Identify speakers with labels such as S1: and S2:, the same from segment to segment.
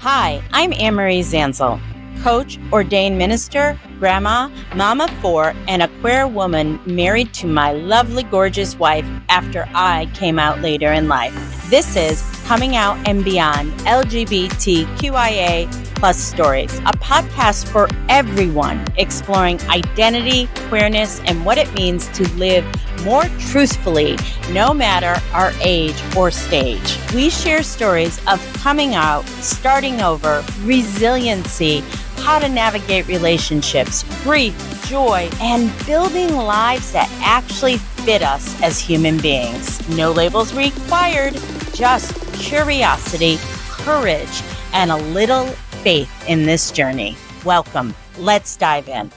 S1: Hi, I'm Anne-Marie Zanzal, coach, ordained minister, grandma, mama of four, and a queer woman married to my lovely, gorgeous wife after I came out later in life. This is Coming Out and Beyond LGBTQIA Plus Stories, a podcast for everyone exploring identity, queerness, and what it means to live more truthfully, no matter our age or stage. We share stories of coming out, starting over, resiliency, how to navigate relationships, grief, joy, and building lives that actually fit us as human beings. No labels required, just curiosity, courage, and a little faith in this journey. Welcome. Let's dive in.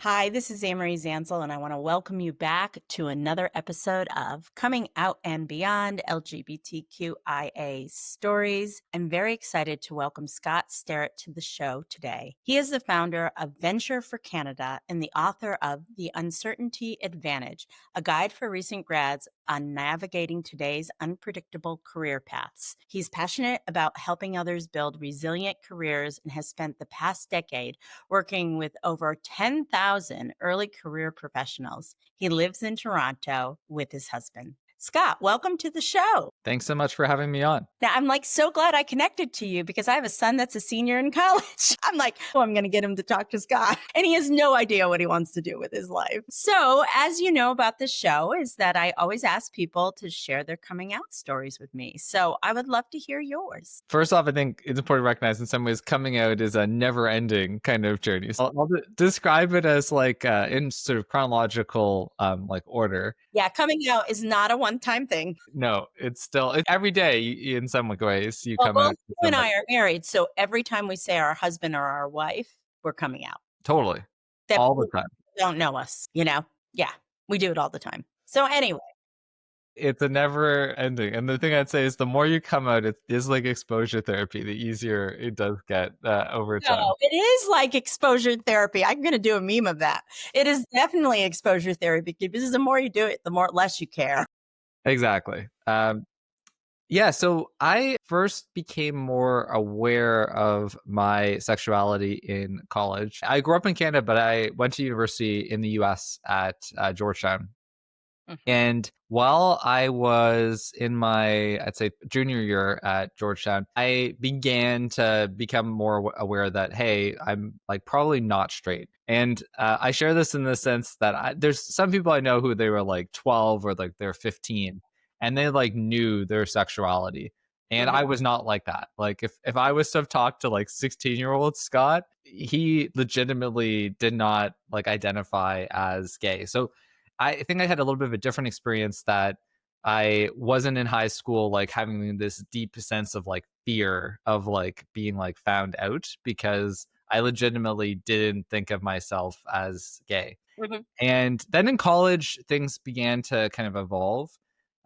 S1: Hi, this is Anne-Marie Zanzal, and I want to welcome you back to another episode of Coming Out and Beyond LGBTQIA Stories. I'm very excited to welcome Scott Stirrett to the show today. He is the founder of Venture for Canada and the author of The Uncertainty Advantage, a guide for recent grads on navigating today's unpredictable career paths. He's passionate about helping others build resilient careers and has spent the past decade working with over 10,000 early career professionals. He lives in Toronto with his husband. Scott, welcome to the show.
S2: Thanks so much for having me on.
S1: Now, I'm so glad I connected to you because I have a son that's a senior in college. I'm I'm going to get him to talk to Scott. And he has no idea what he wants to do with his life. So, as you know about this show, is that I always ask people to share their coming out stories with me. So, I would love to hear yours.
S2: First off, I think it's important to recognize in some ways coming out is a never-ending kind of journey. So I'll describe it as in sort of chronological order.
S1: Yeah, coming out is not a one-time thing.
S2: No, it's every day in some ways you come
S1: both
S2: out.
S1: You and I are married, so every time we say our husband or our wife, we're coming out.
S2: Totally. All the time.
S1: Don't know us, Yeah, we do it all the time. So anyway.
S2: It's a never ending. And the thing I'd say is the more you come out, it is like exposure therapy, the easier it does get over time.
S1: No, it is like exposure therapy. I'm going to do a meme of that. It is definitely exposure therapy because the more you do it, the less you care.
S2: Exactly. So I first became more aware of my sexuality in college. I grew up in Canada, but I went to university in the US at Georgetown. Mm-hmm. And while I was in my, I'd say, junior year at Georgetown, I began to become more aware that, hey, I'm probably not straight. And I share this in the sense that there's some people I know who they were 12 or they're 15 and they knew their sexuality. And I was not like that. If I was to have talked to 16-year-old Scott, he legitimately did not identify as gay. So I think I had a little bit of a different experience that I wasn't in high school, having this deep sense of fear of being found out because I legitimately didn't think of myself as gay. Mm-hmm. And then in college, things began to kind of evolve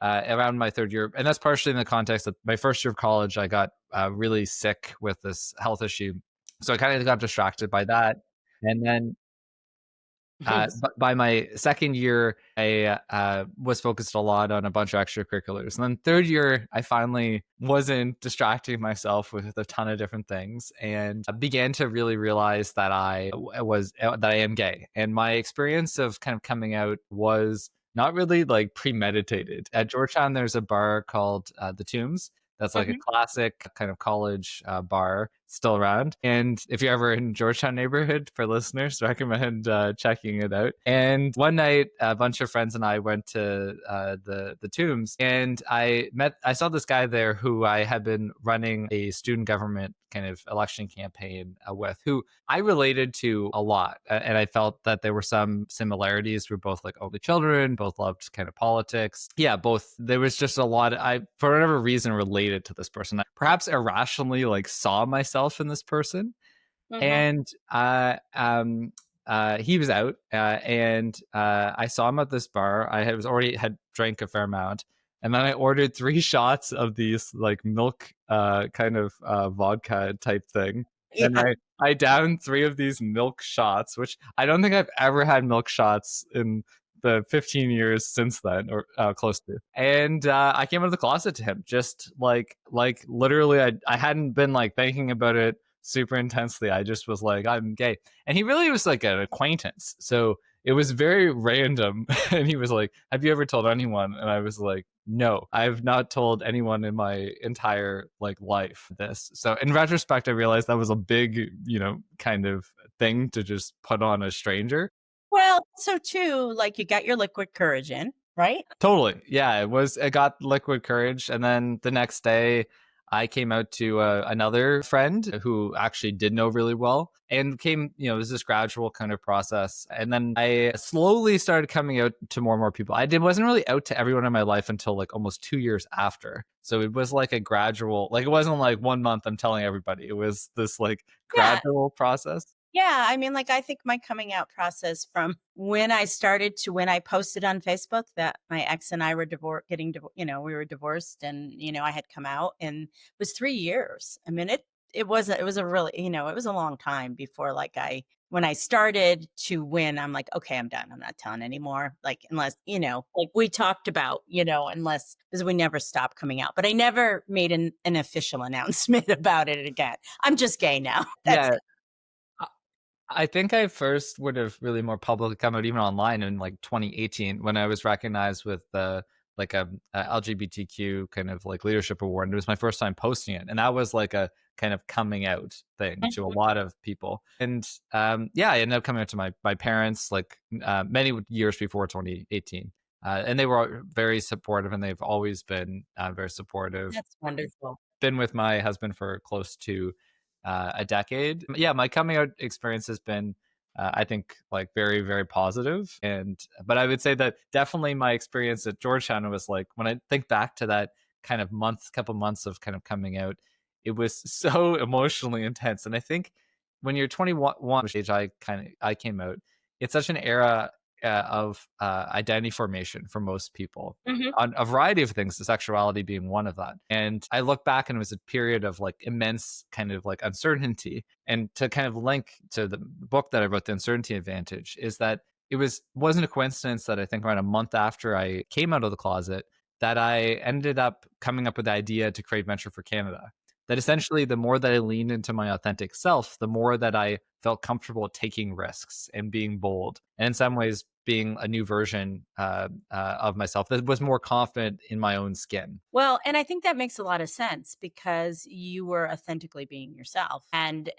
S2: around my third year. And that's partially in the context that my first year of college, I got really sick with this health issue. So I kind of got distracted by that. And then by my second year, I was focused a lot on a bunch of extracurriculars. And then third year, I finally wasn't distracting myself with a ton of different things and began to really realize that I am gay. And my experience of kind of coming out was not really premeditated. At Georgetown, there's a bar called the Tombs. That's a classic kind of college bar, still around. And if you're ever in Georgetown neighborhood, for listeners, recommend checking it out. And one night, a bunch of friends and I went to the Tombs, and I saw this guy there who I had been running a student government kind of election campaign with, who I related to a lot. And I felt that there were some similarities. We're both only children, both loved kind of politics. Yeah, both. There was just a lot. I, for whatever reason, related to this person. I perhaps irrationally saw myself in this person. Mm-hmm. And he was out and I saw him at this bar. I had drank a fair amount. And then I ordered 3 shots of these milk kind of vodka type thing. Yeah. And I downed 3 of these milk shots, which I don't think I've ever had milk shots in the 15 years since then, or close to. And I came out of the closet to him, just like literally, I hadn't been like thinking about it super intensely. I just was like, I'm gay. And he really was like an acquaintance. So it was very random. And he was like, have you ever told anyone? And I was like, no, I've not told anyone in my entire like life this. So in retrospect, I realized that was a big, kind of thing to just put on a stranger.
S1: Well, so too, like you got your liquid courage in, right?
S2: Totally. Yeah, it got liquid courage. And then the next day, I came out to another friend who actually did know really well and it was this gradual kind of process. And then I slowly started coming out to more and more people. Wasn't really out to everyone in my life until like almost 2 years after. So it was like a gradual, like it wasn't like 1 month I'm telling everybody. It was this like
S1: Yeah.
S2: gradual process.
S1: Yeah, I mean, like, I think my coming out process from when I started to when I posted on Facebook that my ex and I were we were divorced, and I had come out, and it was 3 years. I mean, it was a really, it was a long time before like when I started to when I'm like, okay, I'm done. I'm not telling anymore. Like, unless, like we talked about, unless because we never stopped coming out, but I never made an official announcement about it again. I'm just gay now. That's
S2: Yeah.
S1: it.
S2: I think I first would have really more publicly come out even online in like 2018 when I was recognized with the like a LGBTQ kind of like leadership award. And it was my first time posting it. And that was like a kind of coming out thing to a lot of people. And yeah, I ended up coming out to my parents like many years before 2018. And they were very supportive, and they've always been very supportive.
S1: That's wonderful.
S2: Been with my husband for close to a decade. Yeah, my coming out experience has been, I think, like very, very positive. But I would say that definitely my experience at Georgetown was like, when I think back to that kind of couple months of kind of coming out, it was so emotionally intense. And I think when you're 21, which age I came out, it's such an era of identity formation for most people
S1: Mhm.
S2: on a variety of things, the sexuality being one of that. And I look back and it was a period of like immense kind of like uncertainty. And to kind of link to the book that I wrote, The Uncertainty Advantage, is that wasn't a coincidence that I think around a month after I came out of the closet that I ended up coming up with the idea to create Venture for Canada. That essentially, the more that I leaned into my authentic self, the more that I felt comfortable taking risks and being bold. And in some ways, being a new version of myself that was more confident in my own skin.
S1: Well, and I think that makes a lot of sense because you were authentically being yourself and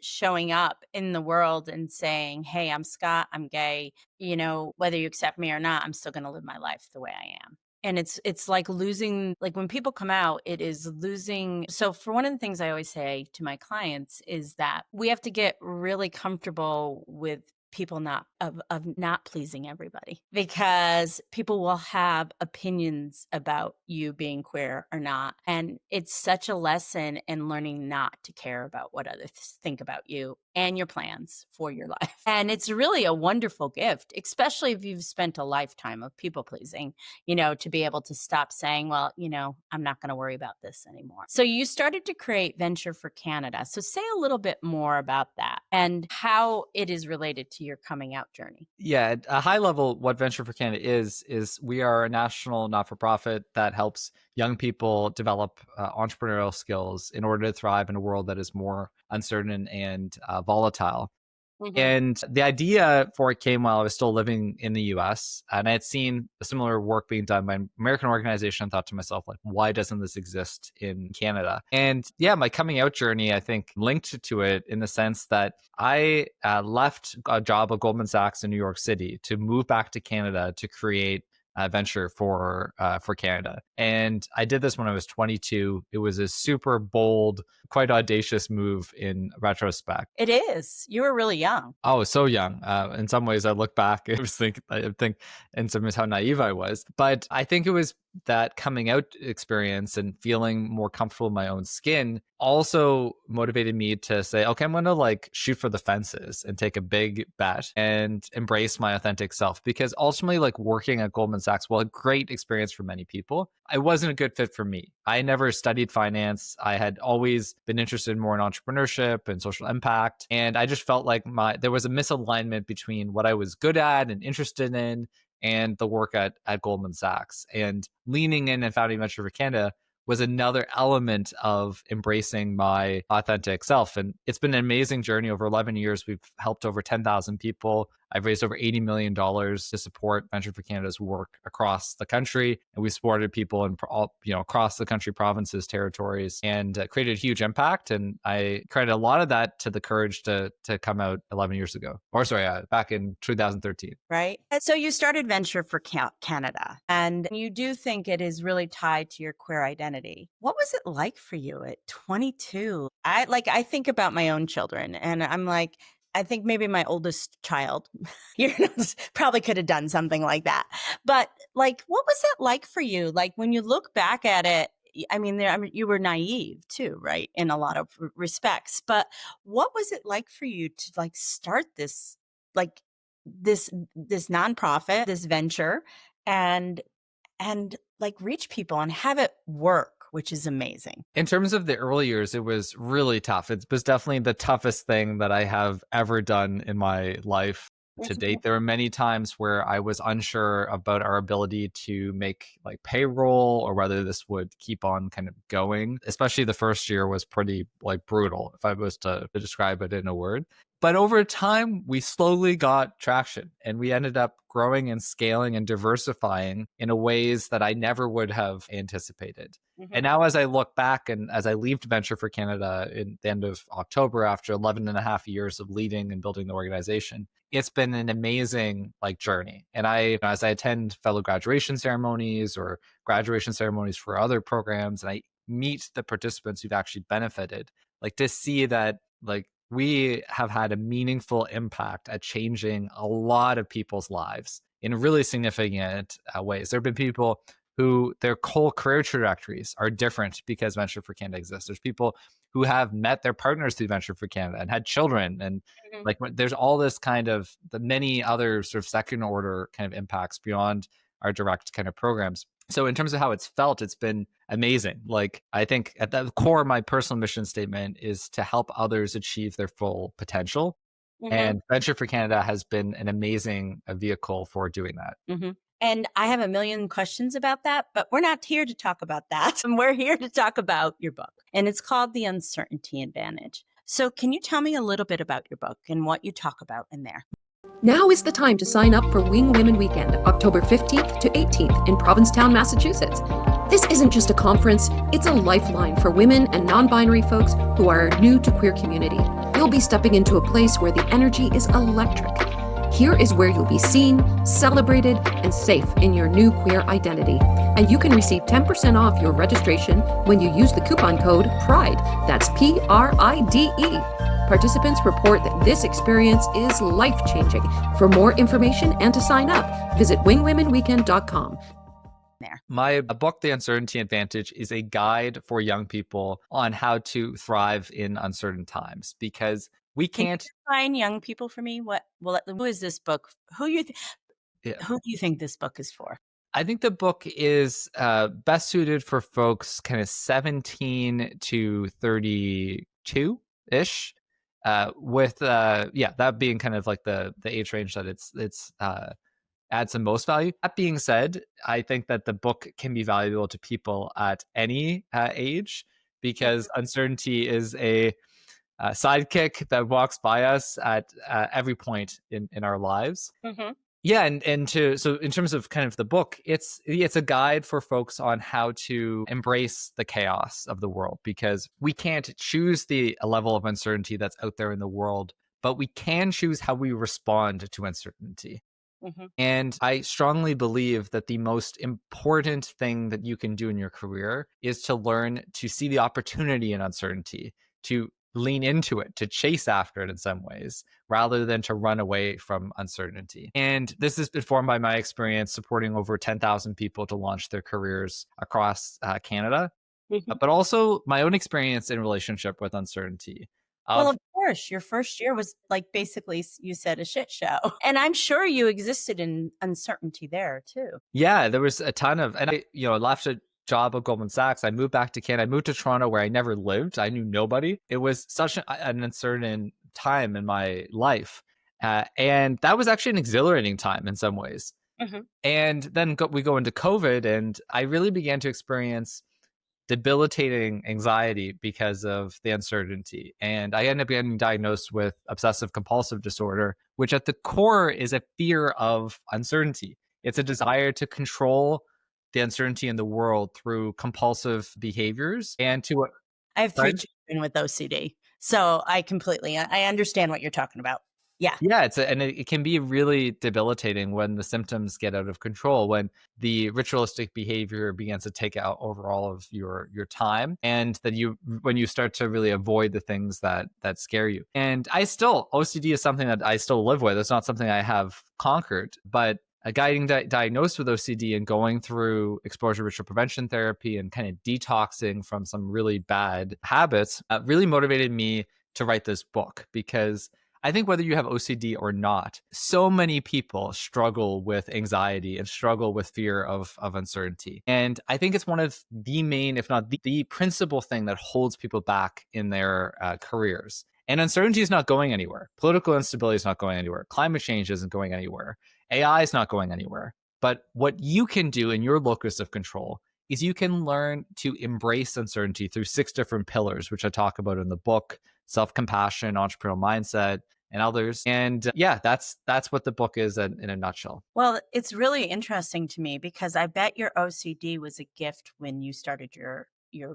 S1: showing up in the world and saying, "Hey, I'm Scott, I'm gay, whether you accept me or not, I'm still going to live my life the way I am." And it's like losing, like when people come out, it is losing. So for one of the things I always say to my clients is that we have to get really comfortable with people of not pleasing everybody, because people will have opinions about you being queer or not, and it's such a lesson in learning not to care about what others think about you and your plans for your life. And it's really a wonderful gift, especially if you've spent a lifetime of people pleasing, to be able to stop saying, well, I'm not going to worry about this anymore. So you started to create Venture for Canada. So say a little bit more about that and how it is related to your coming out journey.
S2: Yeah, at a high level, what Venture for Canada is we are a national not-for-profit that helps young people develop entrepreneurial skills in order to thrive in a world that is more uncertain and volatile.
S1: Mhm.
S2: And the idea for it came while I was still living in the US. And I had seen similar work being done by an American organization. And thought to myself, like, why doesn't this exist in Canada? And yeah, my coming out journey, I think, linked to it in the sense that I left a job at Goldman Sachs in New York City to move back to Canada to create Venture for Canada. And I did this when I was 22. It was a super bold, quite audacious move in retrospect.
S1: It is. You were really young.
S2: Oh, so young. In some ways, I look back, I think in some ways how naive I was. But I think it was that coming out experience and feeling more comfortable in my own skin also motivated me to say, okay, I'm going to like shoot for the fences and take a big bet and embrace my authentic self. Because ultimately, like working at Goldman Sachs, well, a great experience for many people, it wasn't a good fit for me. I never studied finance. I had always been interested more in entrepreneurship and social impact. And I just felt like there was a misalignment between what I was good at and interested in and the work at Goldman Sachs. And leaning in and founding Venture for Canada was another element of embracing my authentic self. And it's been an amazing journey. Over 11 years, we've helped over 10,000 people. I've raised over $80 million to support Venture for Canada's work across the country. And we supported people in all, across the country, provinces, territories, and created a huge impact. And I credit a lot of that to the courage to come out 11 years ago, or sorry, back in 2013.
S1: Right. And so you started Venture for Canada, and you do think it is really tied to your queer identity. What was it like for you at 22? I think about my own children, and I'm like, I think maybe my oldest child, probably could have done something like that. But like, what was it like for you? Like when you look back at it, I mean, you were naive too, right? In a lot of respects. But what was it like for you to like start this, like this nonprofit, this venture, and like reach people and have it work, which is amazing.
S2: In terms of the early years, it was really tough. It was definitely the toughest thing that I have ever done in my life to date. There were many times where I was unsure about our ability to make like payroll or whether this would keep on kind of going. Especially the first year was pretty like brutal, if I was to describe it in a word. But over time, we slowly got traction and we ended up growing and scaling and diversifying in a ways that I never would have anticipated. And now as I look back and as I leave Venture for Canada in the end of October after 11 and a half years of leading and building the organization, it's been an amazing like journey. And as I attend fellow graduation ceremonies or graduation ceremonies for other programs, and I meet the participants who've actually benefited, like to see that like we have had a meaningful impact at changing a lot of people's lives in really significant ways. There have been people who their whole career trajectories are different because Venture for Canada exists. There's people who have met their partners through Venture for Canada and had children. And like there's all this kind of the many other sort of second order kind of impacts beyond our direct kind of programs. So in terms of how it's felt, it's been amazing. Like I think at the core of my personal mission statement is to help others achieve their full potential. And Venture for Canada has been an amazing vehicle for doing that.
S1: And I have a million questions about that, but we're not here to talk about that. We're here to talk about your book, and it's called The Uncertainty Advantage. So can you tell me a little bit about your book and what you talk about in there?
S3: Now is the time to sign up for Wing Women Weekend, October 15th to 18th in Provincetown, Massachusetts. This isn't just a conference, it's a lifeline for women and non-binary folks who are new to queer community. You'll be stepping into a place where the energy is electric. Here is where you'll be seen, celebrated, and safe in your new queer identity. And you can receive 10% off your registration when you use the coupon code PRIDE. That's PRIDE. Participants report that this experience is life-changing. For more information and to sign up, visit wingwomenweekend.com.
S2: My book, The Uncertainty Advantage, is a guide for young people on how to thrive in uncertain times because we can't.
S1: Can you define young people for me? Who is this book? Who do you think this book is for?
S2: I think the book is best suited for folks kind of 17 to 32-ish. With that being kind of like the age range that it's adds the most value. That being said, I think that the book can be valuable to people at any age because uncertainty is a sidekick that walks by us at every point in our lives. Yeah, so in terms of kind of the book, it's a guide for folks on how to embrace the chaos of the world because we can't choose the level of uncertainty that's out there in the world, but we can choose how we respond to uncertainty. And I strongly believe that the most important thing that you can do in your career is to learn to see the opportunity in uncertainty, to lean into it, to chase after it in some ways, rather than to run away from uncertainty. And this is informed by my experience supporting over 10,000 people to launch their careers across Canada, but also my own experience in relationship with uncertainty.
S1: Well, of course, your first year was like basically, you said, a shit show. And I'm sure you existed in uncertainty there too.
S2: Yeah, there was a ton of, and I left a job at Goldman Sachs. I moved back to Canada. I moved to Toronto where I never lived. I knew nobody. It was such an uncertain time in my life. And that was actually an exhilarating time in some ways
S1: Mhm.
S2: And then we go into COVID, and I really began to experience debilitating anxiety because of the uncertainty. And I ended up getting diagnosed with obsessive compulsive disorder, which at the core is a fear of uncertainty. It's a desire to control the uncertainty in the world through compulsive behaviors and to
S1: I have 3
S2: Pardon?
S1: children with OCD, so I understand what you're talking about. Yeah.
S2: Yeah, it can be really debilitating when the symptoms get out of control, when the ritualistic behavior begins to take out over all of your time, and that you when you start to really avoid the things that scare you. And OCD is something that I still live with. It's not something I have conquered, but a guy getting diagnosed with OCD and going through exposure ritual prevention therapy and kind of detoxing from some really bad habits really motivated me to write this book, because I think whether you have OCD or not, so many people struggle with anxiety and struggle with fear of uncertainty. And I think it's one of the main, if not the principal thing that holds people back in their careers. And uncertainty is not going anywhere. Political instability is not going anywhere. Climate change isn't going anywhere. AI is not going anywhere. But what you can do in your locus of control is you can learn to embrace uncertainty through 6 different pillars, which I talk about in the book: self-compassion, entrepreneurial mindset, and others. And yeah, that's what the book is in a nutshell.
S1: Well, it's really interesting to me because I bet your OCD was a gift when you started your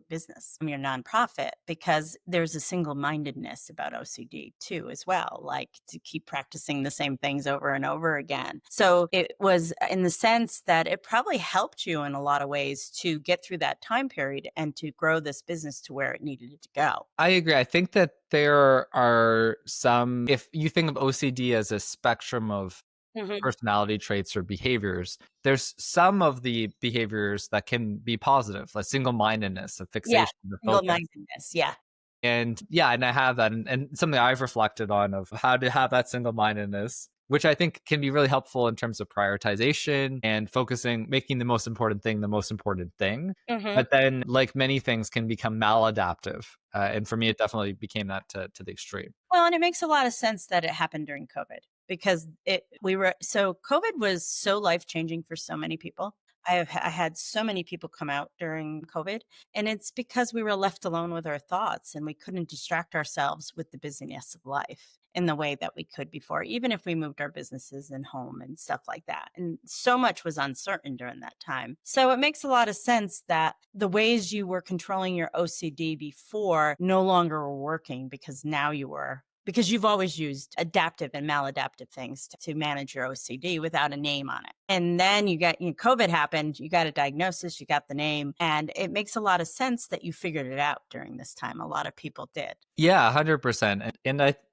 S1: business, your nonprofit, because there's a single-mindedness about OCD too, as well, like to keep practicing the same things over and over again. So it was in the sense that it probably helped you in a lot of ways to get through that time period and to grow this business to where it needed it to go.
S2: I agree. I think that there are some, if you think of OCD as a spectrum of
S1: Mhm.
S2: personality traits or behaviors, there's some of the behaviors that can be positive, like single-mindedness, a
S1: Yeah,
S2: fixation, the focus.
S1: single-mindedness. Yeah.
S2: And yeah, and I have that, and something I've reflected on of how to have that single-mindedness, which I think can be really helpful in terms of prioritization and focusing, making the most important thing the most important thing.
S1: Mhm.
S2: But then, like many things, can become maladaptive. And for me, it definitely became that to the extreme.
S1: Well, and it makes a lot of sense that it happened during COVID because COVID was so life-changing for so many people. I had so many people come out during COVID, and it's because we were left alone with our thoughts and we couldn't distract ourselves with the busyness of life in the way that we could before, even if we moved our businesses and home and stuff like that. And so much was uncertain during that time. So it makes a lot of sense that the ways you were controlling your OCD before no longer were working because now you were. Because you've always used adaptive and maladaptive things to manage your OCD without a name on it. And then COVID happened, you got a diagnosis, you got the name, and it makes a lot of sense that you figured it out during this time. A lot of people did.
S2: Yeah, 100%.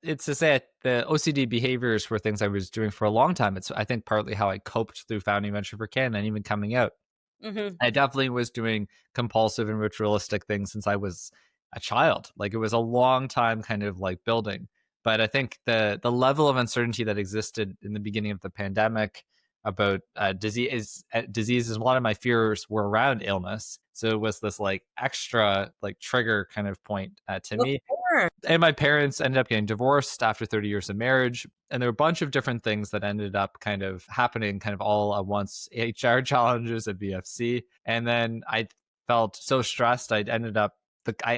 S2: It's to say the OCD behaviors were things I was doing for a long time. It's, I think, partly how I coped through founding Venture for Canada and even coming out.
S1: Hmm.
S2: I definitely was doing compulsive and ritualistic things since I was a child. Like, it was a long time kind of like building. But I think the level of uncertainty that existed in the beginning of the pandemic about diseases, a lot of my fears were around illness. So it was this like extra like trigger kind of point to
S1: Of
S2: me.
S1: course.
S2: And my parents ended up getting divorced after 30 years of marriage. And there were a bunch of different things that ended up kind of happening kind of all at once: HR challenges at BFC. And then I felt so stressed, I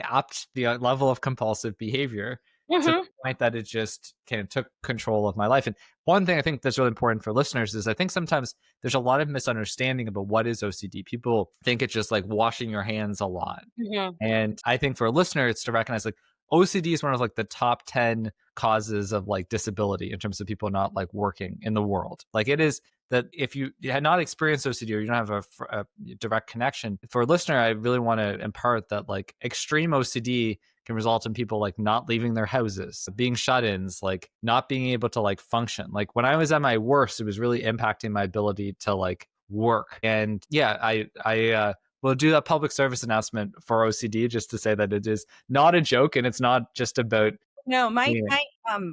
S2: upped the level of compulsive behavior to the
S1: Hmm.
S2: point that it just kind of took control of my life. And one thing I think that's really important for listeners is I think sometimes there's a lot of misunderstanding about what is OCD. People think it's just like washing your hands a lot.
S1: Hmm.
S2: And I think for a listener, it's to recognize like OCD is one of like the top 10 causes of like disability in terms of people not like working in the world. Like, it is that if you had not experienced OCD or you don't have a direct connection, for a listener, I really want to impart that like extreme OCD can result in people like not leaving their houses, being shut-ins, like not being able to like function. Like, when I was at my worst, it was really impacting my ability to like work. And yeah, I we'll do a public service announcement for OCD just to say that it is not a joke and it's not just about.
S1: No,
S2: Yeah.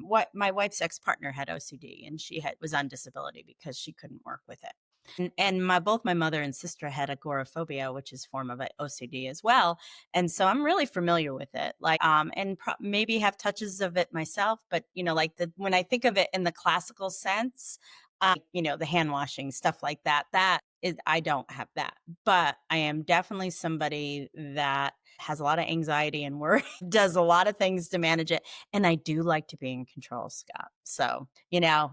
S1: what my wife's ex-partner had OCD and was on disability because she couldn't work with it. And both my mother and sister had agoraphobia, which is a form of OCD as well. And so I'm really familiar with it. Like, and maybe have touches of it myself, but like when I think of it in the classical sense, The hand washing, stuff like that. That is, I don't have that. But I am definitely somebody that has a lot of anxiety and worry, does a lot of things to manage it. And I do like to be in control, Scott. So,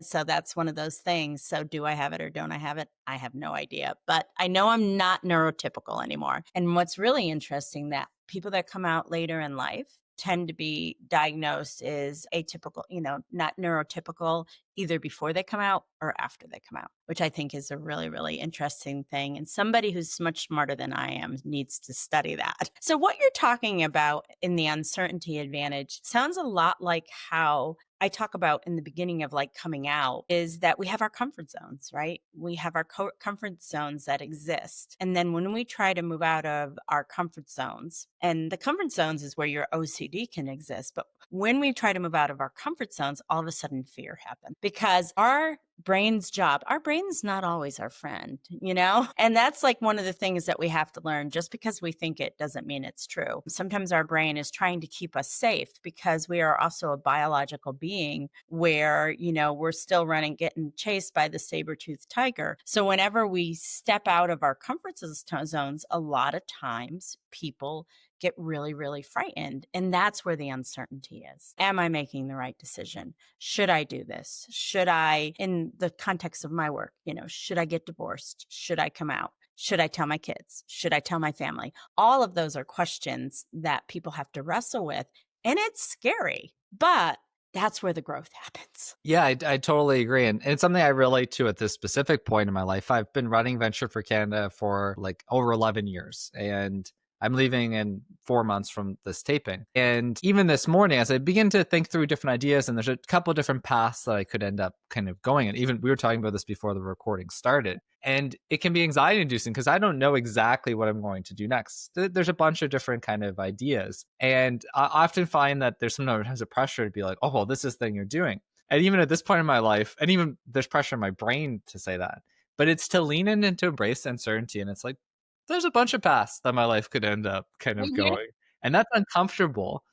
S1: so that's one of those things. So do I have it or don't I have it? I have no idea. But I know I'm not neurotypical anymore. And what's really interesting, that people that come out later in life tend to be diagnosed as atypical, not neurotypical, either before they come out or after they come out, which I think is a really, really interesting thing. And somebody who's much smarter than I am needs to study that. So what you're talking about in the uncertainty advantage sounds a lot like how I talk about in the beginning of like coming out, is that we have our comfort zones, right? We have our comfort zones that exist. And then when we try to move out of our comfort zones, and the comfort zones is where your OCD can exist. But when we try to move out of our comfort zones, all of a sudden fear happens, because our brain's not always our friend, And that's like one of the things that we have to learn. Just because we think it doesn't mean it's true. Sometimes our brain is trying to keep us safe, because we are also a biological being where, we're still getting chased by the saber-toothed tiger. So whenever we step out of our comfort zones, a lot of times people get really, really frightened. And that's where the uncertainty is. Am I making the right decision? Should I do this? Should I, in the context of my work, should I get divorced? Should I come out? Should I tell my kids? Should I tell my family? All of those are questions that people have to wrestle with. And it's scary, but that's where the growth happens.
S2: Yeah, I totally agree. And it's something I relate to at this specific point in my life. I've been running Venture for Canada for like over 11 years. And I'm leaving in 4 months from this taping. And even this morning, as I begin to think through different ideas, and there's a couple of different paths that I could end up kind of going in. Even we were talking about this before the recording started. And it can be anxiety inducing because I don't know exactly what I'm going to do next. There's a bunch of different kind of ideas. And I often find that there's sometimes a pressure to be like, oh, well, this is the thing you're doing. And even at this point in my life, and even there's pressure in my brain to say that, but it's to lean in and to embrace uncertainty. And it's like, there's a bunch of paths that my life could end up kind of going. And that's uncomfortable.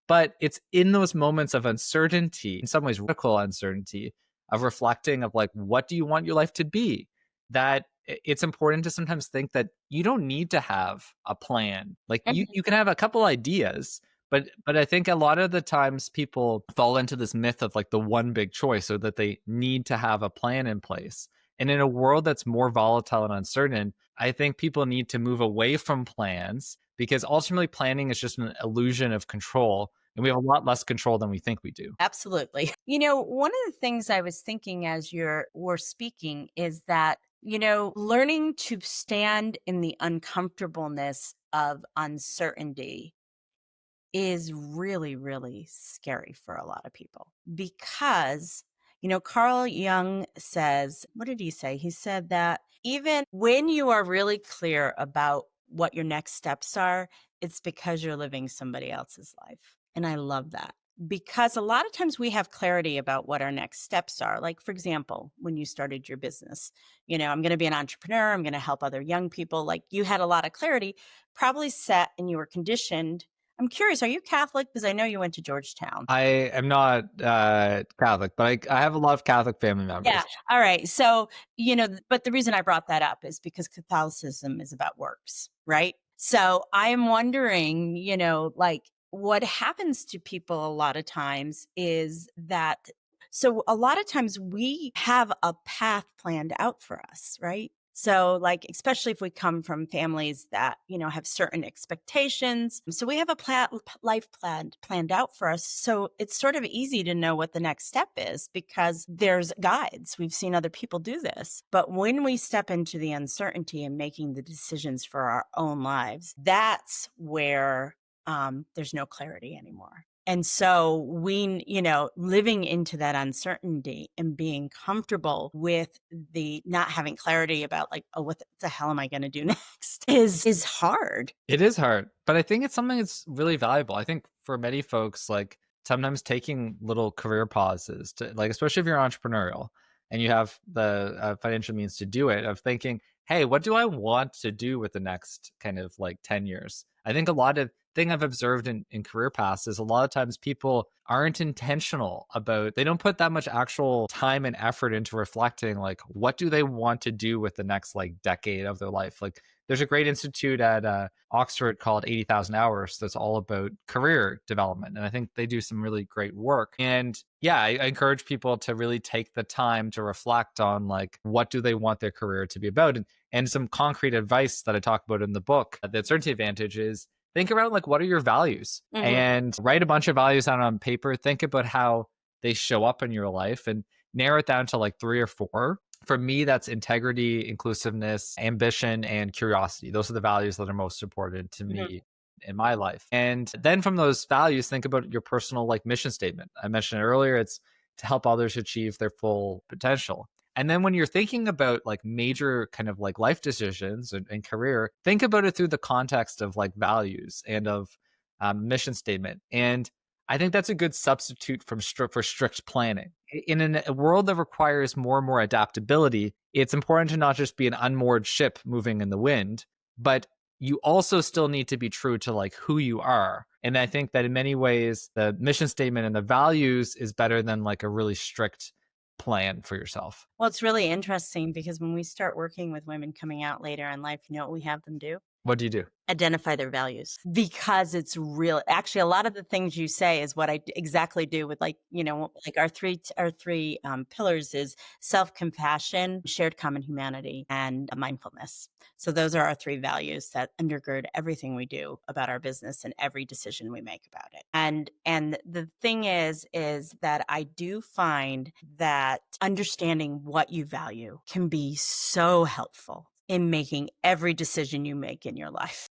S2: But it's in those moments of uncertainty, in some ways radical uncertainty, of reflecting of like, what do you want your life to be? That it's important to sometimes think that you don't need to have a plan. Like you can have a couple ideas, but I think a lot of the times people fall into this myth of like the one big choice, so that they need to have a plan in place. And in a world that's more volatile and uncertain, I think people need to move away from plans, because ultimately planning is just an illusion of control. And we have a lot less control than we think we do.
S1: Absolutely. One of the things I was thinking as were speaking is that, learning to stand in the uncomfortableness of uncertainty is really, really scary for a lot of people, because Carl Jung says, what did he say? He said that even when you are really clear about what your next steps are, it's because you're living somebody else's life. And I love that, because a lot of times we have clarity about what our next steps are. Like, for example, when you started your business, I'm going to be an entrepreneur. I'm going to help other young people. Like, you had a lot of clarity, probably set, and you were conditioned. I'm curious, are you Catholic? Because I know you went to Georgetown.
S2: I am not Catholic, but I have a lot of Catholic family members.
S1: Yeah. All right. So, but the reason I brought that up is because Catholicism is about works, right? So I am wondering, like what happens to people a lot of times is that, so a lot of times we have a path planned out for us, right? So like, especially if we come from families that, have certain expectations. So we have a life planned out for us. So it's sort of easy to know what the next step is, because there's guides. We've seen other people do this. But when we step into the uncertainty and making the decisions for our own lives, that's where there's no clarity anymore. And so we, living into that uncertainty and being comfortable with the not having clarity about like, oh, what the hell am I going to do next is hard.
S2: It is hard, but I think it's something that's really valuable. I think for many folks, like sometimes taking little career pauses to like, especially if you're entrepreneurial and you have the financial means to do it, of thinking, hey, what do I want to do with the next kind of like 10 years? I think a lot of thing I've observed in career paths is a lot of times people aren't intentional about, they don't put that much actual time and effort into reflecting like what do they want to do with the next like decade of their life. Like there's a great institute at Oxford called 80,000 Hours that's all about career development. And I think they do some really great work. And yeah, I encourage people to really take the time to reflect on like what do they want their career to be about. And some concrete advice that I talk about in the book, the Uncertainty Advantage, is think around like what are your values and write a bunch of values out on paper. Think about how they show up in your life and narrow it down to like 3 or 4. For me, that's integrity, inclusiveness, ambition, and curiosity. Those are the values that are most important to me in my life. And then from those values, think about your personal like mission statement. I mentioned it earlier, it's to help others achieve their full potential. And then when you're thinking about like major kind of like life decisions and career, think about it through the context of like values and of mission statement. And I think that's a good substitute for strict planning. In a world that requires more and more adaptability, it's important to not just be an unmoored ship moving in the wind, but you also still need to be true to like who you are. And I think that in many ways, the mission statement and the values is better than like a really strict plan for yourself.
S1: Well, it's really interesting because when we start working with women coming out later in life, you know what we have them do?
S2: What do you do?
S1: Identify their values, because it's real. Actually, a lot of the things you say is what I exactly do with, like, you know, like our three pillars is self-compassion, shared common humanity, and mindfulness. So those are our 3 values that undergird everything we do about our business and every decision we make about it. And the thing is that I do find that understanding what you value can be so helpful in making every decision you make in your life.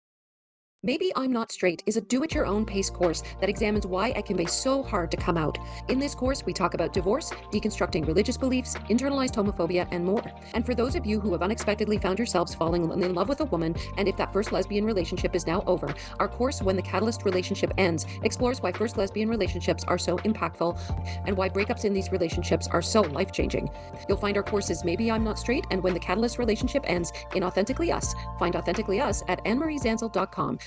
S3: Maybe I'm Not Straight is a do-it-your-own pace course that examines why it can be so hard to come out. In this course, we talk about divorce, deconstructing religious beliefs, internalized homophobia, and more. And for those of you who have unexpectedly found yourselves falling in love with a woman, and if that first lesbian relationship is now over, our course, When the Catalyst Relationship Ends, explores why first lesbian relationships are so impactful and why breakups in these relationships are so life-changing. You'll find our courses Maybe I'm Not Straight and When the Catalyst Relationship Ends in Authentically Us. Find Authentically Us at AnneMarieZanzal.com.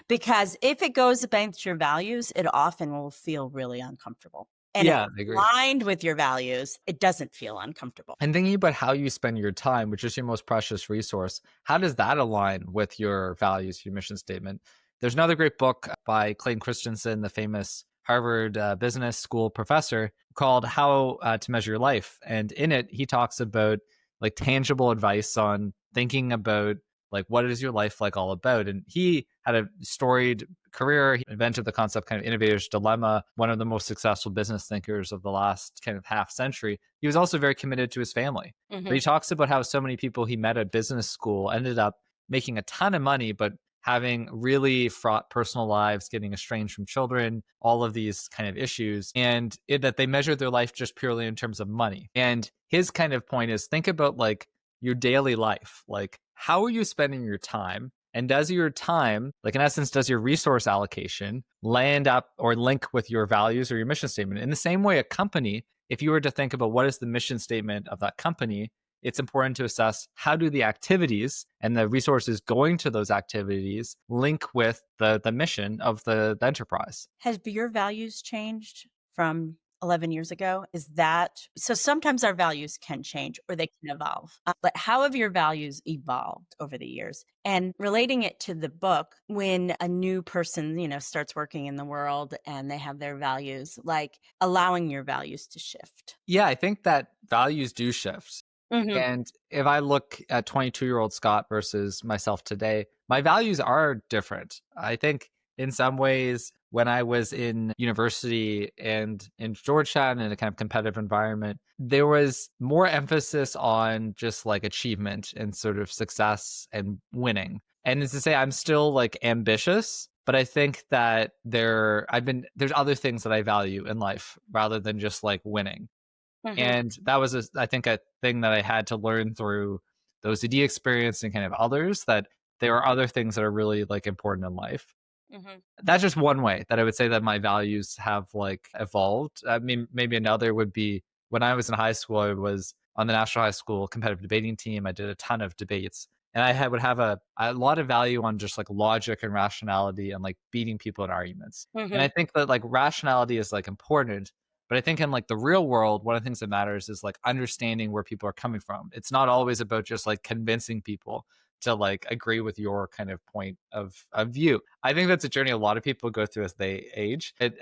S1: Because if it goes against your values, it often will feel really uncomfortable. And
S2: Yeah,
S1: if
S2: I
S1: it's
S2: agree.
S1: aligned with your values, it doesn't feel uncomfortable.
S2: And thinking about how you spend your time, which is your most precious resource, how does that align with your values, your mission statement? There's another great book by Clayton Christensen, the famous Harvard Business School professor, called How to Measure Your Life. And in it, he talks about like tangible advice on thinking about like what is your life like all about. And he had a storied career. He invented the concept kind of innovator's dilemma, one of the most successful business thinkers of the last kind of half century. He was also very committed to his family. But he talks about how so many people he met at business school ended up making a ton of money, but having really fraught personal lives, getting estranged from children, all of these kind of issues, and that they measured their life just purely in terms of money. And his kind of point is think about like your daily life. Like, how are you spending your time? And does your time, like in essence, does your resource allocation land up or link with your values or your mission statement? In the same way, a company, if you were to think about what is the mission statement of that company, it's important to assess how do the activities and the resources going to those activities link with the mission of the enterprise.
S1: Have your values changed from 11 years ago? Is that so? Sometimes our values can change or they can evolve. But how have your values evolved over the years? And relating it to the book, when a new person, you know, starts working in the world and they have their values, like allowing your values to shift.
S2: Yeah, I think that values do shift. And if I look at 22-year-old Scott versus myself today, my values are different. I think in some ways, when I was in university and in Georgetown in a kind of competitive environment, there was more emphasis on just like achievement and sort of success and winning. And it's to say I'm still like ambitious, but I think that there's other things that I value in life rather than just like winning. And that was, I think, a thing that I had to learn through the OCD experience and kind of others, that there are other things that are really like important in life. That's just one way that I would say that my values have like evolved. I mean, maybe another would be when I was in high school, I was on the National High School competitive debating team. I did a ton of debates. And would have a lot of value on just like logic and rationality and like beating people in arguments. And I think that like rationality is like important, but I think in like the real world, one of the things that matters is like understanding where people are coming from. It's not always about just like convincing people to like agree with your kind of point of view. I think that's a journey a lot of people go through as they age. Those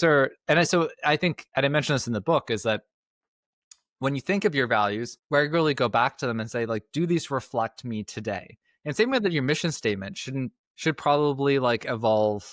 S2: are, so I think, and I mentioned this in the book, is that when you think of your values, regularly go back to them and say, like, do these reflect me today? And same way that your mission statement should probably like evolve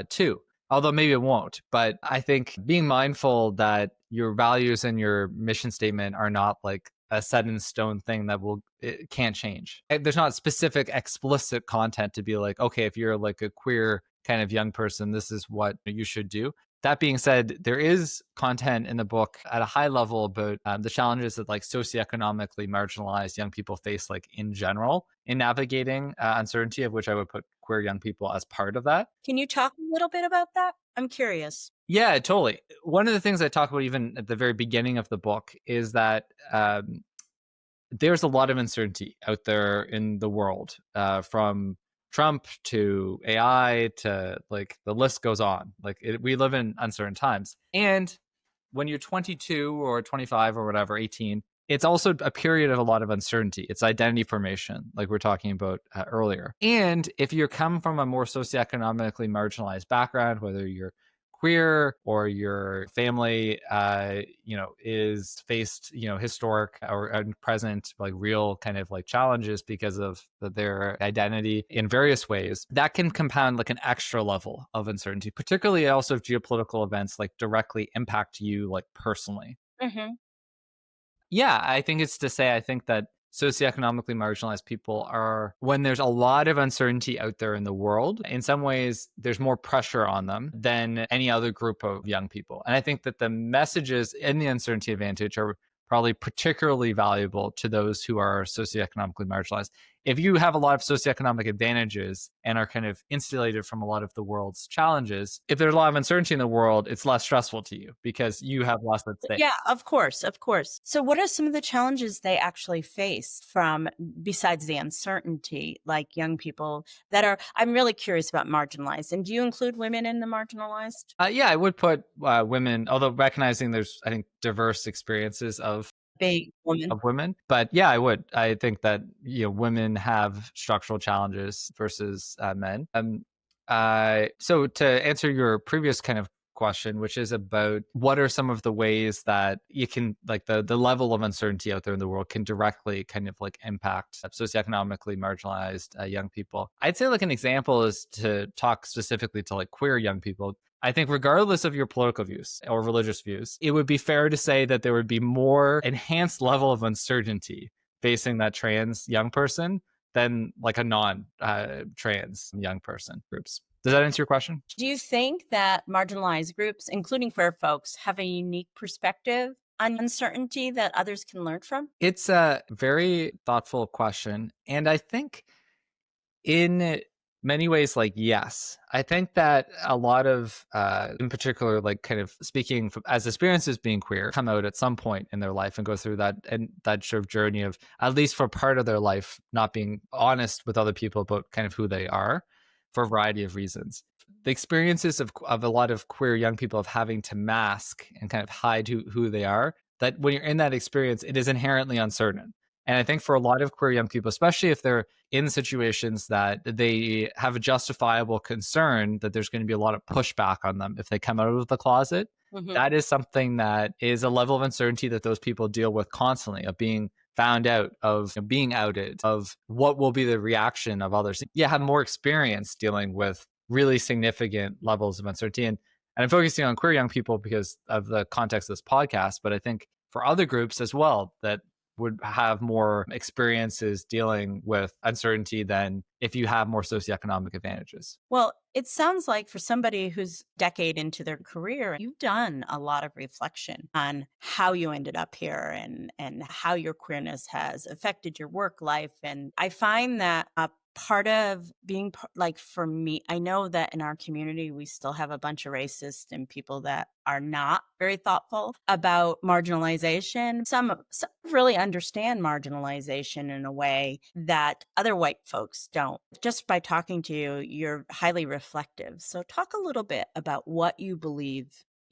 S2: too. Although maybe it won't. But I think being mindful that your values and your mission statement are not like a set in stone thing that it can't change. There's not specific explicit content to be like, okay, if you're like a queer kind of young person, this is what you should do. That being said, there is content in the book at a high level about the challenges that like socioeconomically marginalized young people face, like in general, in navigating uncertainty, of which I would put queer young people as part of that.
S1: Can you talk a little bit about that? I'm curious.
S2: Yeah, totally. One of the things I talk about even at the very beginning of the book is that there's a lot of uncertainty out there in the world, from Trump to AI to like the list goes on. Like we live in uncertain times. And when you're 22 or 25 or whatever, 18, it's also a period of a lot of uncertainty. It's identity formation, like we're talking about earlier. And if you come from a more socioeconomically marginalized background, whether you're queer or your family is faced historic or present like real kind of like challenges because of their identity in various ways, that can compound like an extra level of uncertainty, particularly also if geopolitical events like directly impact you like personally. Yeah, I think it's to say, I think that socioeconomically marginalized people are, when there's a lot of uncertainty out there in the world, in some ways, there's more pressure on them than any other group of young people. And I think that the messages in the uncertainty advantage are probably particularly valuable to those who are socioeconomically marginalized. If you have a lot of socioeconomic advantages and are kind of insulated from a lot of the world's challenges, if there's a lot of uncertainty in the world, it's less stressful to you because you have less at stake.
S1: Yeah, of course, of course. So what are some of the challenges they actually face from, besides the uncertainty, like young people that are, I'm really curious about marginalized. And do you include women in the marginalized?
S2: Yeah, I would put women, although recognizing there's, I think, diverse experiences of
S1: Big woman.
S2: women. But yeah, I would. I think that women have structural challenges versus men. So to answer your previous kind of question, which is about what are some of the ways that you can like the level of uncertainty out there in the world can directly kind of like impact socioeconomically marginalized young people. I'd say like an example is to talk specifically to like queer young people. I think regardless of your political views or religious views, it would be fair to say that there would be more enhanced level of uncertainty facing that trans young person than like a non-trans young person groups. Does that answer your question?
S1: Do you think that marginalized groups, including queer folks, have a unique perspective on uncertainty that others can learn from?
S2: It's a very thoughtful question. And I think in many ways, like, yes. I think that a lot of, in particular, like kind of speaking from, as experiences being queer, come out at some point in their life and go through that and that sort of journey of, at least for part of their life, not being honest with other people about kind of who they are for a variety of reasons. The experiences of a lot of queer young people of having to mask and kind of hide who they are, that when you're in that experience, it is inherently uncertain. And I think for a lot of queer young people, especially if they're in situations that they have a justifiable concern that there's going to be a lot of pushback on them if they come out of the closet, that is something that is a level of uncertainty that those people deal with constantly, of being found out, of being outed, of what will be the reaction of others. You have more experience dealing with really significant levels of uncertainty. And I'm focusing on queer young people because of the context of this podcast, but I think for other groups as well that would have more experiences dealing with uncertainty than if you have more socioeconomic advantages.
S1: Well, it sounds like for somebody who's decade into their career, you've done a lot of reflection on how you ended up here and how your queerness has affected your work life. And I find that a part of being like, for me, I know that in our community we still have a bunch of racists and people that are not very thoughtful about marginalization. Some really understand marginalization in a way that other white folks don't. Just by talking to you, you're highly reflective. So talk a little bit about what you believe,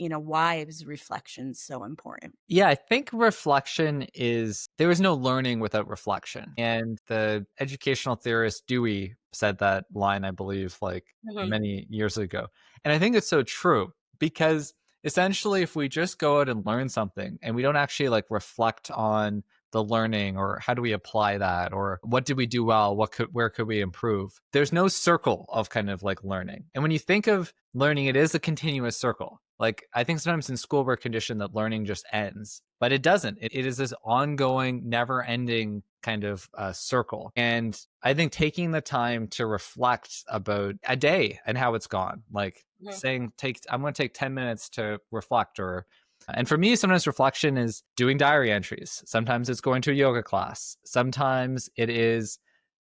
S1: why is reflection so important?
S2: Yeah, I think reflection is there is no learning without reflection. And the educational theorist Dewey said that line, I believe, like
S1: Mhm.
S2: many years ago. And I think it's so true because essentially, if we just go out and learn something and we don't actually like reflect on the learning or how do we apply that or what did we do well, where could we improve, there's no circle of kind of like learning. And when you think of learning, it is a continuous circle. Like I think sometimes in school we're conditioned that learning just ends, but it doesn't. It is this ongoing, never-ending kind of circle. And I think taking the time to reflect about a day and how it's gone, like
S1: Mhm.
S2: saying, I'm going to take 10 minutes to reflect. Or and for me, sometimes reflection is doing diary entries. Sometimes it's going to a yoga class. Sometimes it is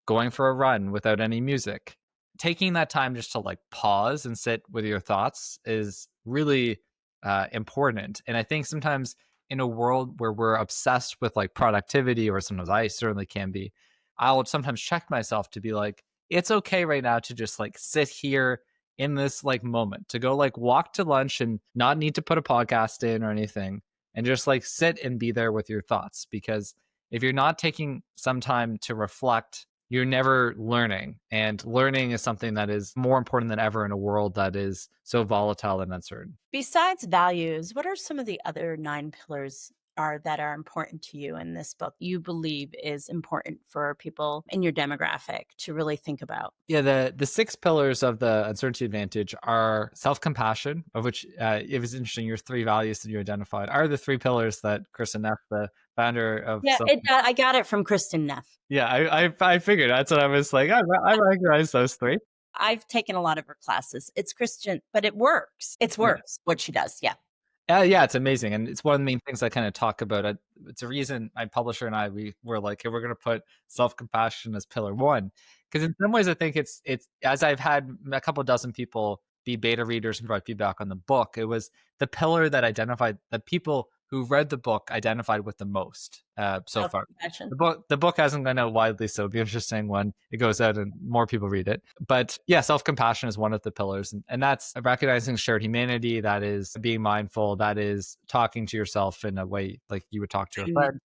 S2: going for a run without any music. Taking that time just to like pause and sit with your thoughts is really important. And I think sometimes in a world where we're obsessed with like productivity, or sometimes I certainly can be, I'll sometimes check myself to be like, it's okay right now to just like sit here in this like moment, to go like walk to lunch and not need to put a podcast in or anything, and just like sit and be there with your thoughts. Because if you're not taking some time to reflect, you're never learning. And learning is something that is more important than ever in a world that is so volatile and uncertain.
S1: Besides values, what are some of the other 9 pillars that are important to you in this book you believe is important for people in your demographic to really think about?
S2: Yeah, the 6 pillars of the uncertainty advantage are self-compassion, of which it was interesting. Your 3 values that you identified are the 3 pillars that Kristen Neff, the founder of
S1: Yeah, I got it from Kristen Neff.
S2: Yeah, I figured that's what I was like. I recognize those 3.
S1: I've taken a lot of her classes. It's Christian, but it works. It
S2: Yeah.
S1: works what she does. Yeah.
S2: Yeah, it's amazing. And it's one of the main things I kind of talk about. It's a reason my publisher and we were like, hey, we're going to put self-compassion as pillar 1. Because in some ways, I think it's as I've had a couple dozen people be beta readers and provide feedback on the book, it was the pillar that identified that people who read the book identified with the most so far.
S1: Self-compassion.
S2: The book hasn't gone out widely, so it'd be interesting when it goes out and more people read it. But yeah, self-compassion is one of the pillars, and that's recognizing shared humanity. That is being mindful. That is talking to yourself in a way like you would talk to a friend.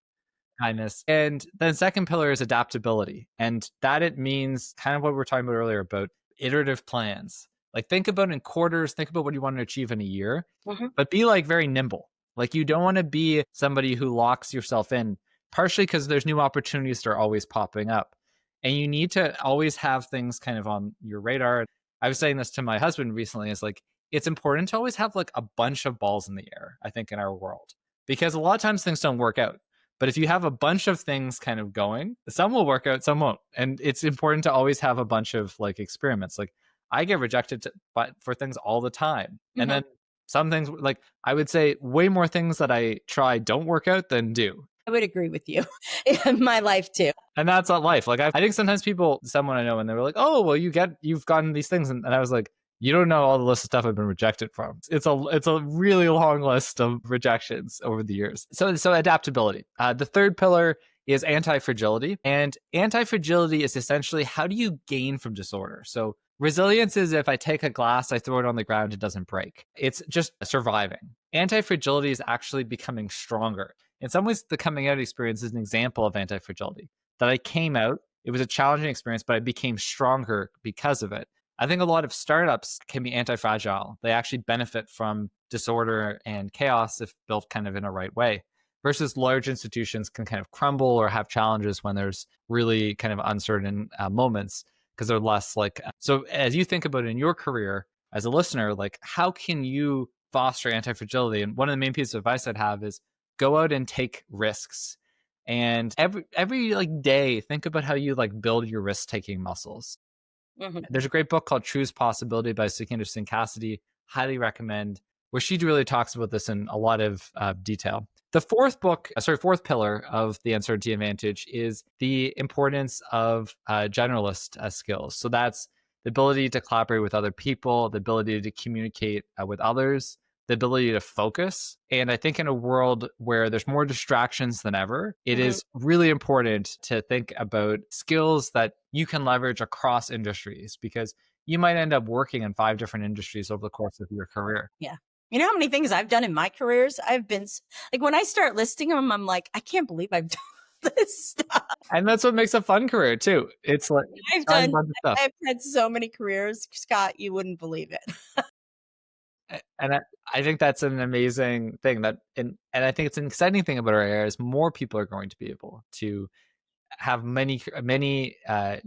S2: Kindness. And then second pillar is adaptability, and that it means kind of what we were talking about earlier about iterative plans. Like think about in quarters, think about what you want to achieve in a year,
S1: Mhm.
S2: but be like very nimble. Like you don't want to be somebody who locks yourself in, partially because there's new opportunities that are always popping up. And you need to always have things kind of on your radar. I was saying this to my husband recently, is like it's important to always have like a bunch of balls in the air, I think, in our world. Because a lot of times things don't work out. But if you have a bunch of things kind of going, some will work out, some won't. And it's important to always have a bunch of like experiments. Like I get rejected for things all the time. And then some things, like I would say way more things that I try don't work out than do.
S1: I would agree with you in my life too.
S2: And that's not life. Like I think sometimes someone I know, and they were like, oh, well, you've gotten these things. And I was like, you don't know all the list of stuff I've been rejected from. It's a really long list of rejections over the years. So adaptability. The third pillar is anti-fragility. And anti-fragility is essentially how do you gain from disorder? So resilience is if I take a glass, I throw it on the ground, it doesn't break. It's just surviving. Anti-fragility is actually becoming stronger. In some ways, the coming out experience is an example of anti-fragility. That I came out, it was a challenging experience, but I became stronger because of it. I think a lot of startups can be anti-fragile. They actually benefit from disorder and chaos if built kind of in a right way, versus large institutions can kind of crumble or have challenges when there's really kind of uncertain moments because they're less like. So as you think about it in your career as a listener, like how can you foster anti-fragility? And one of the main pieces of advice I'd have is go out and take risks. And every like day, think about how you like build your risk-taking muscles. There's a great book called Choose Possibility by Sukhender Cassidy. Highly recommend, where she really talks about this in a lot of detail. The fourth pillar of the uncertainty advantage is the importance of generalist skills. So that's the ability to collaborate with other people, the ability to communicate with others, the ability to focus. And I think in a world where there's more distractions than ever, it is really important to think about skills that you can leverage across industries, because you might end up working in 5 different industries over the course of your career.
S1: Yeah. You know how many things I've done in my careers? I've been like, when I start listing them, I'm like, I can't believe I've done this stuff.
S2: And that's what makes a fun career too. It's like
S1: I've had so many careers, Scott, you wouldn't believe it.
S2: And I think that's an amazing thing and I think it's an exciting thing about our era is more people are going to be able to have many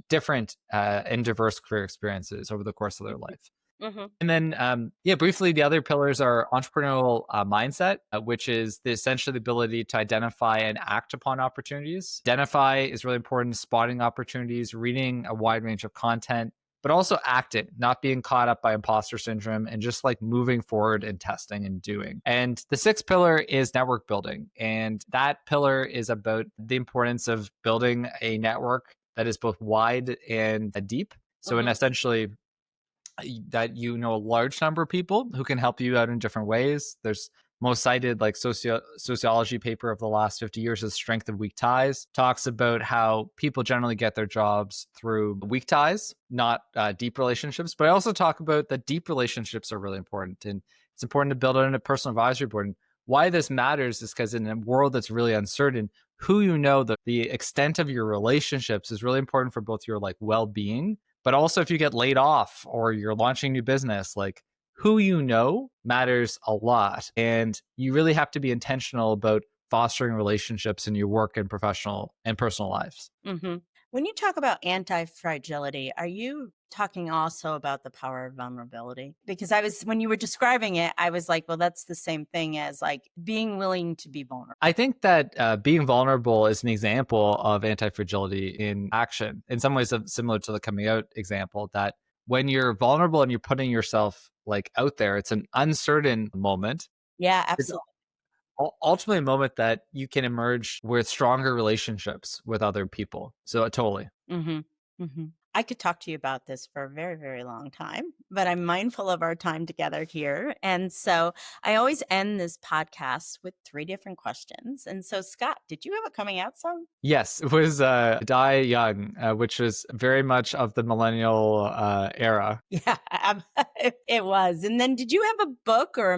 S2: different and diverse career experiences over the course of their life. And then, briefly, the other pillars are entrepreneurial mindset, which is essentially the ability to identify and act upon opportunities. Identify is really important, spotting opportunities, reading a wide range of content, but also acting, not being caught up by imposter syndrome, and just like moving forward and testing and doing. And the 6th pillar is network building. And that pillar is about the importance of building a network that is both wide and deep. So, and essentially, that a large number of people who can help you out in different ways. There's most cited like sociology paper of the last 50 years is Strength of Weak Ties, talks about how people generally get their jobs through weak ties, not deep relationships. But I also talk about that deep relationships are really important, and it's important to build out a personal advisory board. And why this matters is because in a world that's really uncertain, who the extent of your relationships is really important for both your like well-being, but also if you get laid off or you're launching a new business, like who matters a lot. And you really have to be intentional about fostering relationships in your work and professional and personal lives.
S1: When you talk about anti-fragility, are you talking also about the power of vulnerability? Because when you were describing it, I was like, well, that's the same thing as like being willing to be vulnerable.
S2: I think that being vulnerable is an example of anti-fragility in action. In some ways, similar to the coming out example, that when you're vulnerable and you're putting yourself like out there, it's an uncertain moment.
S1: Yeah, absolutely.
S2: Ultimately a moment that you can emerge with stronger relationships with other people. So totally.
S1: I could talk to you about this for a very, very long time, but I'm mindful of our time together here. And so I always end this podcast with 3 different questions. And so, Scott, did you have a coming out song?
S2: Yes, it was Die Young, which was very much of the millennial era.
S1: Yeah, it was. And then did you have a book or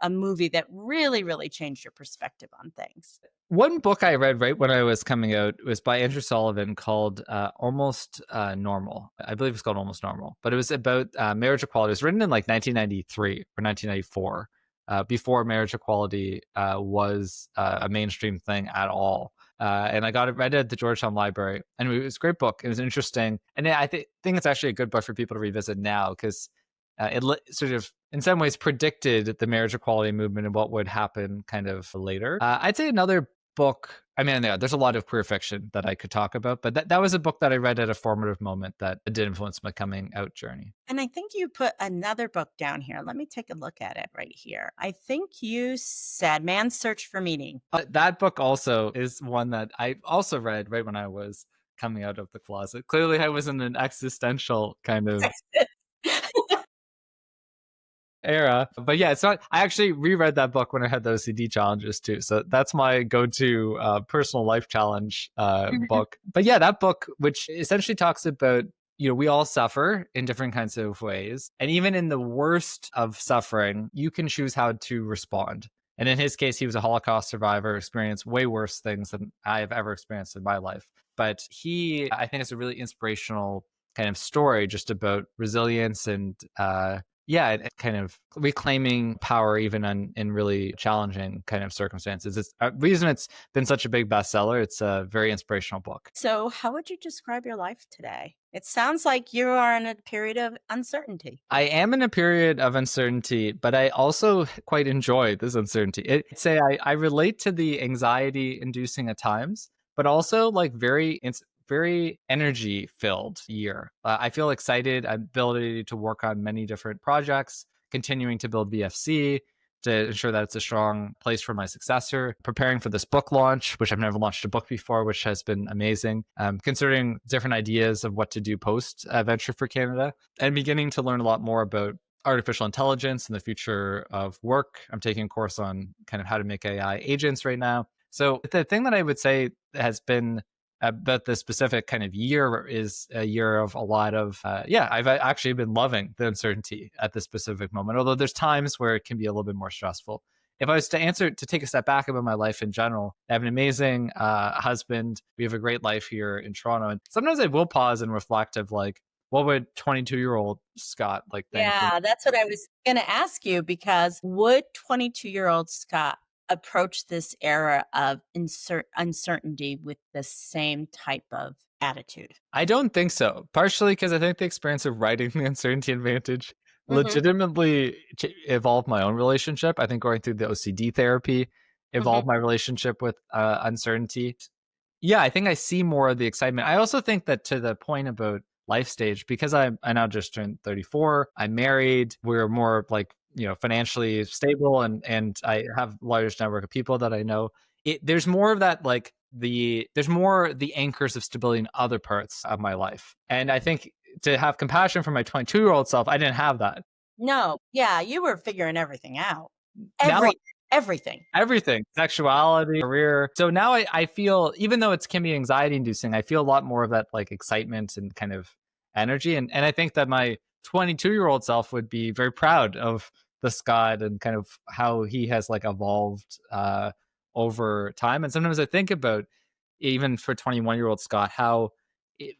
S1: a movie that really, really changed your perspective on things?
S2: One book I read right when I was coming out was by Andrew Sullivan called Almost Normal. I believe it's called Almost Normal, but it was about marriage equality. It was written in like 1993 or 1994, before marriage equality was a mainstream thing at all. And I read it at the Georgetown Library, and it was a great book. It was interesting. And I think it's actually a good book for people to revisit now, because it sort of, in some ways, predicted the marriage equality movement and what would happen kind of later. I'd say another book, I mean, there's a lot of queer fiction that I could talk about, but that was a book that I read at a formative moment that did influence my coming out journey.
S1: And I think you put another book down here. Let me take a look at it right here. I think you said Man's Search for Meaning.
S2: That book also is one that I also read right when I was coming out of the closet. Clearly, I was in an existential kind of era. But yeah, it's not, I actually reread that book when I had those OCD challenges too. So that's my go-to personal life challenge book. But yeah, that book, which essentially talks about, we all suffer in different kinds of ways. And even in the worst of suffering, you can choose how to respond. And in his case, he was a Holocaust survivor, experienced way worse things than I have ever experienced in my life. But I think it's a really inspirational kind of story just about resilience and kind of reclaiming power even in really challenging kind of circumstances. It's a reason it's been such a big bestseller. It's a very inspirational book.
S1: So how would you describe your life today? It sounds like you are in a period of uncertainty.
S2: I am in a period of uncertainty, but I also quite enjoy this uncertainty. I relate to the anxiety inducing at times, but also like very energy filled year. I feel excited, ability to work on many different projects, continuing to build VFC, to ensure that it's a strong place for my successor, preparing for this book launch, which I've never launched a book before, which has been amazing, considering different ideas of what to do post Venture for Canada, and beginning to learn a lot more about artificial intelligence and the future of work. I'm taking a course on kind of how to make AI agents right now. So the thing that I would say has been about the specific kind of year is a year of a lot of, I've actually been loving the uncertainty at this specific moment, although there's times where it can be a little bit more stressful. If I was to take a step back about my life in general, I have an amazing husband. We have a great life here in Toronto. And sometimes I will pause and reflect of like, what would 22-year-old Scott like think?
S1: Yeah, that's what I was going to ask you, because would 22-year-old Scott approach this era of uncertainty with the same type of attitude?
S2: I don't think so. Partially because I think the experience of writing the uncertainty advantage legitimately evolved my own relationship. I think going through the OCD therapy evolved my relationship with uncertainty. Yeah, I think I see more of the excitement. I also think that to the point about life stage, because I now just turned 34, I'm married, we're more like, financially stable, and I have a large network of people that I know. There's more of that, like there's more the anchors of stability in other parts of my life. And I think to have compassion for my 22-year-old self, I didn't have that.
S1: No, yeah, you were figuring everything out.
S2: Now
S1: Everything.
S2: Sexuality, career. So now I feel, even though it can be anxiety inducing, I feel a lot more of that like excitement and kind of energy. And I think that my 22-year-old self would be very proud of the Scott and kind of how he has like evolved over time. And sometimes I think about, even for 21-year-old Scott, how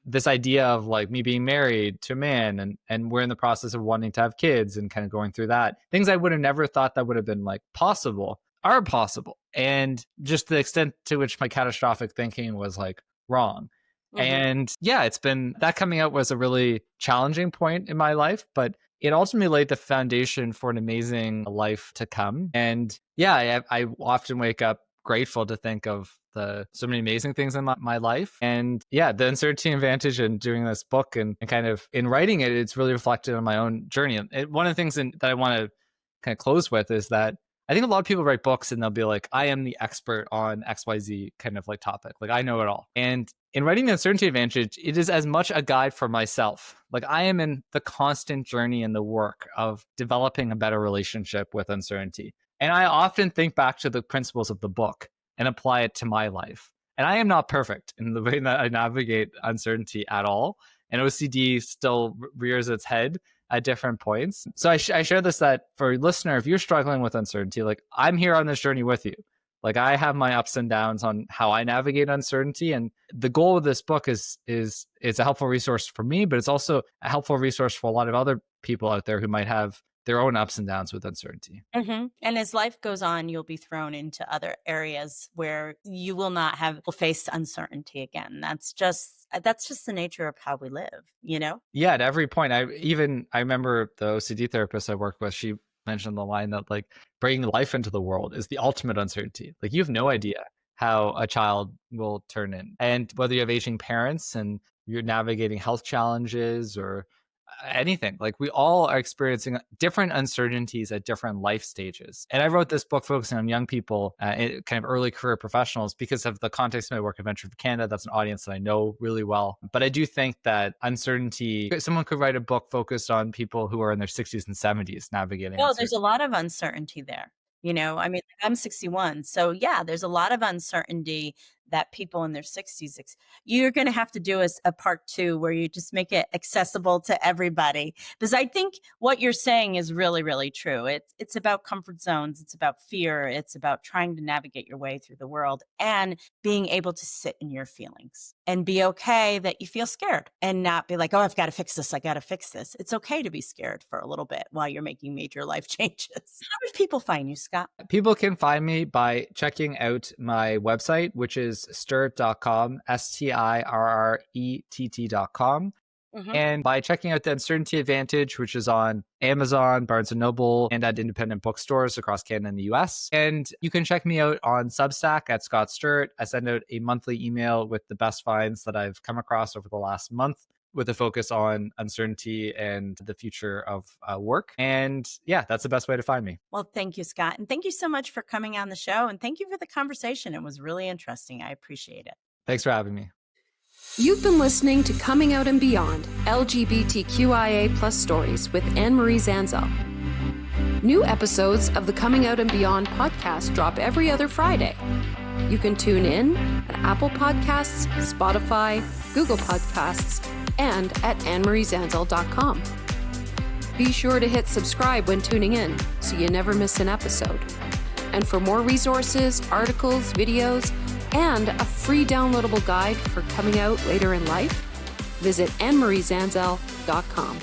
S2: this idea of like me being married to a man, and we're in the process of wanting to have kids and kind of going through that, things I would have never thought that would have been like possible are possible. And just the extent to which my catastrophic thinking was like wrong. And yeah, it's been, that coming out was a really challenging point in my life, but it ultimately laid the foundation for an amazing life to come. And yeah, I often wake up grateful to think of so many amazing things in my life. And yeah, the uncertainty advantage in doing this book and kind of in writing it, it's really reflected on my own journey. And one of the things that I want to kind of close with is that I think a lot of people write books and they'll be like, I am the expert on XYZ kind of like topic. Like I know it all. And in writing the uncertainty advantage, it is as much a guide for myself. Like I am in the constant journey and the work of developing a better relationship with uncertainty. And I often think back to the principles of the book and apply it to my life. And I am not perfect in the way that I navigate uncertainty at all. And OCD still rears its head at different points. So I share this, that for a listener, if you're struggling with uncertainty, like I'm here on this journey with you. Like I have my ups and downs on how I navigate uncertainty. And the goal of this book is it's a helpful resource for me, but it's also a helpful resource for a lot of other people out there who might have their own ups and downs with uncertainty.
S1: And as life goes on, you'll be thrown into other areas where you will not have face uncertainty again. That's just the nature of how we live, Yeah,
S2: at every point. I remember the OCD therapist I worked with, she mentioned the line that like bringing life into the world is the ultimate uncertainty. Like you have no idea how a child will turn in. And whether you have aging parents and you're navigating health challenges or anything, like we all are experiencing different uncertainties at different life stages. And I wrote this book focusing on young people, kind of early career professionals, because of the context of my work at Venture for Canada. That's an audience that I know really well. But I do think that uncertainty, someone could write a book focused on people who are in their 60s and 70s navigating.
S1: Well, there's a lot of uncertainty there. I mean, I'm 61. So yeah, there's a lot of uncertainty that people in their 60s, you're going to have to do a part 2 where you just make it accessible to everybody. Because I think what you're saying is really, really true. It's about comfort zones. It's about fear. It's about trying to navigate your way through the world and being able to sit in your feelings and be okay that you feel scared and not be like, oh, I've got to fix this. I got to fix this. It's okay to be scared for a little bit while you're making major life changes. How do people find you, Scott?
S2: People can find me by checking out my website, which is Starret.com, STIRRETT.com. And by checking out the Uncertainty Advantage, which is on Amazon, Barnes & Noble, and at independent bookstores across Canada and the US. And you can check me out on Substack at Scott Stirrett. I send out a monthly email with the best finds that I've come across over the last month. with a focus on uncertainty and the future of work. And yeah, that's the best way to find me.
S1: Well, thank you, Scott. And thank you so much for coming on the show. And thank you for the conversation. It was really interesting. I appreciate it.
S2: Thanks for having me.
S3: You've been listening to Coming Out and Beyond, LGBTQIA Plus Stories with Anne-Marie Zanzal. New episodes of the Coming Out and Beyond podcast drop every other Friday. You can tune in at Apple Podcasts, Spotify, Google Podcasts, and at annemariezanzal.com. Be sure to hit subscribe when tuning in so you never miss an episode. And for more resources, articles, videos, and a free downloadable guide for coming out later in life, visit annemariezanzal.com.